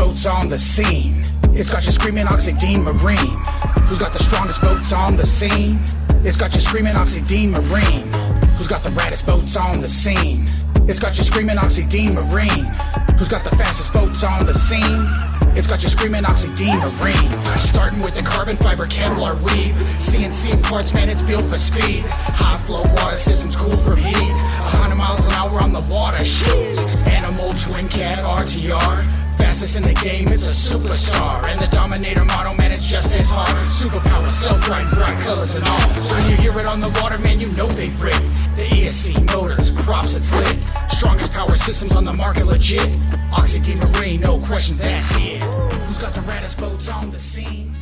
boats on the scene? It's got you screaming Oxidean Marine. Who's got the strongest boats on the scene? It's got you screaming Oxidean Marine. Who's got the raddest boats on the scene? It's got you screaming Oxidean Marine. Who's got the fastest boats on the scene? It's got you screaming Oxidean Marine. Starting with the carbon fiber Kevlar weave, CNC and parts, man, it's built for speed. High flow water systems cool from heat, 100 miles an hour on the water, shit. Animal twin cat RTR, fastest in the game, it's a superstar. And the Dominator model, man, it's just as hard. Superpower, self-riding, bright colors and all. So when you hear it on the water, man, you know they rip. The ESC motors, props, it's lit. Strongest power systems on the market, legit. Oxidean Marine, no questions, that's it. Who's got the raddest boats on the scene?